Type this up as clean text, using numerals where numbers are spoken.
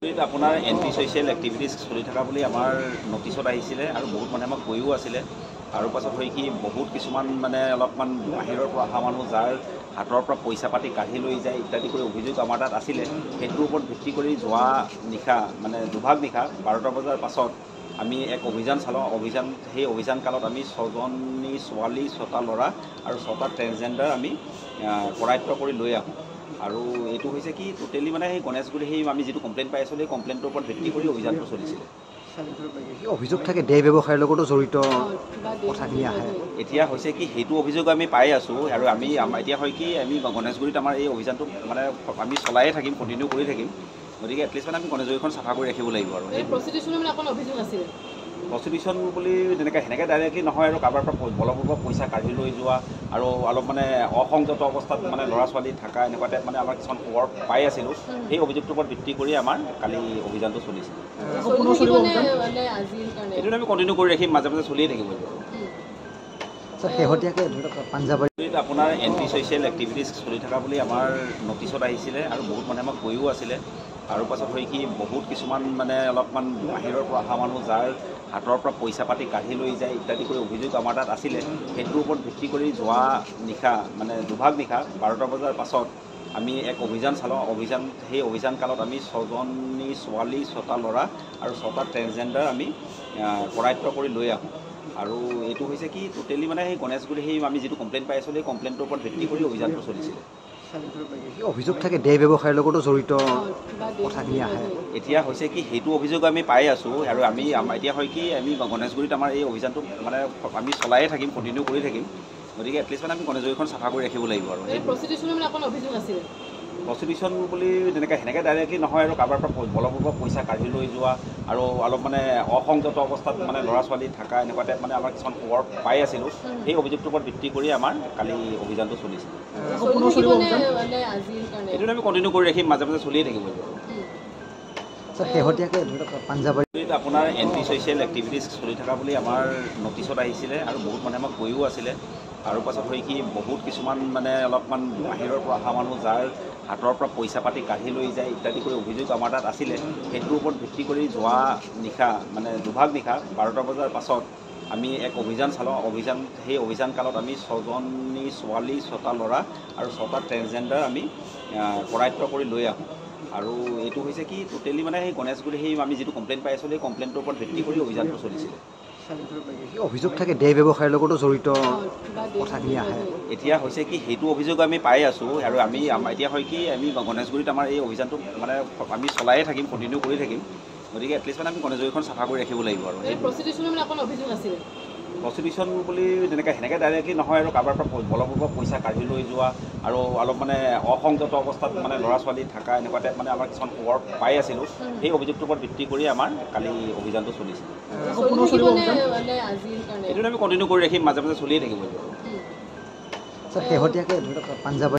আপোনাৰ anti social activities চলি থকা বুলি আমাৰ নটিছত আহিছিলে আৰু বহুত মানুহে আমাক কৈও আছিলে আৰু পাছত হয় কি বহুত কিছুমান মানে অলপমান বাহিৰৰ পৰা অহা মানুহ যাৰ হাতৰ পৰা পইচা পাতি কাঢ়ি লৈ যায় ইত্যাদি কৰি অভিযোগ আমাৰ তাত আছিলে সেইটোৰ ওপৰত ভিত্তি কৰি যোৱা নিশা মানে দুভাগ নিশা 12টা বজাৰ পাছত আমি এক অভিযান চলাওঁ সেই অভিযান কালত আমি 6জনী ছোৱালী 6টা ল'ৰা আৰু 6টা ট্ৰেন্সজেণ্ডাৰ আমি কৰায়ত্ব কৰি লৈ আহোঁ আৰু এইটো হৈছে কি টোটেলি মানে সেই গণেশগুৰি সেই আমি যিটো কমপ্লেইন পাই আছিলোঁ সেই কমপ্লেইনটোৰ ওপৰত ভিত্তি কৰি অভিযানটো চলিছিলে অভিযোগ থাকে দেহ ব্যৱসায়ৰ লগতো জড়িত কথাখিনি আহে এতিয়া হৈছে কি সেইটো অভিযোগ আমি পাই আছোঁ আৰু আমি এতিয়া হয় কি আমি গণেশগুৰিত আমাৰ এই অভিযানটো মানে আমি চলায়ে থাকিম কণ্টিনিউ কৰি থাকিম গতিকে এটলিষ্ট মানে আমি গণেশগুৰিখন চাফা কৰি ৰাখিব লাগিব আৰু প্ৰষ্টিটিউশ্যন বুলি সেনেকৈ ডাইৰেক্টলি নহয় আৰু কাৰোবাৰ পৰা বলপূৰ্বক পইচা কাঢ়ি লৈ যোৱা আৰু অলপ মানে অসংযত অৱস্থাত মানে ল'ৰা ছোৱালী থকা এনেকুৱা টাইপ মানে আমাৰ কিছুমান খবৰ পাই আছিলোঁ সেই অভিযোগটোৰ ওপৰত ভিত্তি কৰি আমাৰ কালি অভিযানটো চলিছে এইটো আমি কণ্টিনিউ কৰি ৰাখিম মাজে মাজে চলিয়ে থাকিব শেহতীয়াকৈ ধৰক পাঞ্জাৱাৰীত আপোনাৰ এণ্টি ছ'চিয়েল এক্টিভিটিছ চলি থকা বুলি আমাৰ নটিছত আহিছিলে আৰু বহুত মানুহে আমাক কৈও আছিলে আৰু পাছত হয় কি বহুত কিছুমান মানে অলপমান বাহিৰৰ পৰা অহা মানুহ যাৰ হাতৰ পৰা পইচা পাতি কাঢ়ি লৈ যায় ইত্যাদি কৰি অভিযোগ আমাৰ তাত আছিলে সেইটোৰ ওপৰত ভিত্তি কৰি যোৱা নিশা মানে দুভাগ নিশা 12টা বজাৰ পাছত আমি এক অভিযান চলাওঁ সেই অভিযান কালত আমি 6জনী ছোৱালী 6টা ল'ৰা আৰু 6টা ট্ৰেন্সজেণ্ডাৰ আমি কৰায়ত্ব কৰি লৈ আহোঁ আৰু এইটো হৈছে কি টোটেলি মানে সেই গণেশগুৰি সেই আমি যিটো কমপ্লেইন পাই আছিলোঁ সেই কমপ্লেইনটোৰ ওপৰত ভিত্তি কৰি অভিযানটো চলিছিলে অভিযোগ থাকে দেহ ব্যৱসায়ৰ লগতো জড়িত কথাখিনি আহে এতিয়া হৈছে কি সেইটো অভিযোগ আমি পাই আছোঁ আৰু আমি এতিয়া হয় কি আমি গণেশগুৰিত আমাৰ এই অভিযানটো মানে আমি চলায়ে থাকিম কণ্টিনিউ কৰি থাকিম গতিকে এটলিষ্ট মানে আমি গণেশগুৰিখন চাফা কৰি ৰাখিব লাগিব আৰু প্ৰষ্টিটিউশ্যন বুলি সেনেকৈ ডাইৰেক্টলি নহয় আৰু কাৰোবাৰ পৰা বলপূৰ্বক পইচা কাঢ়ি লৈ যোৱা আৰু অলপ মানে অসংযত অৱস্থাত মানে ল'ৰা ছোৱালী থকা এনেকুৱা টাইপ মানে আমাৰ কিছুমান খবৰ পাই আছিলোঁ সেই অভিযোগটোৰ ওপৰত ভিত্তি কৰি আমাৰ কালি অভিযানটো চলিছে এইটো আমি কণ্টিনিউ কৰি ৰাখিম মাজে মাজে চলিয়ে থাকিব শেহতীয়াকৈ ধৰক পাঞ্জাৱাৰীত আপোনাৰ এণ্টি ছ'চিয়েল এক্টিভিটিছ চলি থকা বুলি আমাৰ নটিছত আহিছিলে আৰু বহুত মানুহে আমাক কৈও আছিলে আৰু পাছত হয় কি বহুত কিছুমান মানে অলপমান বাহিৰৰ পৰা অহা মানুহ যাৰ হাতৰ পৰা পইচা পাতি কাঢ়ি লৈ যায় ইত্যাদি কৰি অভিযোগ আমাৰ তাত আছিলে সেইটোৰ ওপৰত ভিত্তি কৰি যোৱা নিশা মানে দুভাগ নিশা 12টা বজাৰ পাছত আমি এক অভিযান চলাওঁ সেই অভিযান কালত আমি 6জনী ছোৱালী 6টা ল'ৰা আৰু 6টা ট্ৰেন্সজেণ্ডাৰ আমি কৰায়ত্ব কৰি লৈ আহোঁ আৰু এইটো হৈছে কি টোটেলি মানে সেই গণেশগুৰি সেই আমি যিটো কমপ্লেইন পাই আছিলোঁ সেই কমপ্লেইনটোৰ ওপৰত ভিত্তি কৰি অভিযানটো চলিছিলে অভিযোগ থাকে দেহ ব্যৱসায়ৰ লগতো জড়িত কথাখিনি আহে এতিয়া হৈছে কি সেইটো অভিযোগ আমি পাই আছোঁ আৰু আমি এতিয়া হয় কি আমি গণেশগুৰিত আমাৰ এই অভিযানটো মানে আমি চলায়ে থাকিম কণ্টিনিউ কৰি থাকিম গতিকে এটলিষ্ট মানে আমি গণেশগুৰিখন চাফা কৰি ৰাখিব লাগিব আৰু প্ৰষ্টিটিউশ্যন বুলি সেনেকৈ ডাইৰেক্টলি নহয় আৰু কাৰোবাৰ পৰা বলপূৰ্বক পইচা কাঢ়ি লৈ যোৱা আৰু অলপ মানে অসংযত অৱস্থাত মানে ল'ৰা ছোৱালী থকা এনেকুৱা টাইপ মানে আমাৰ কিছুমান খবৰ পাই আছিলোঁ সেই অভিযোগটোৰ ওপৰত ভিত্তি কৰি আমাৰ কালি অভিযানটো চলিছে এইটো আমি কণ্টিনিউ কৰি ৰাখিম মাজে মাজে চলিয়ে থাকিব শেহতীয়াকৈ ধৰক পাঞ্জাৱাৰীত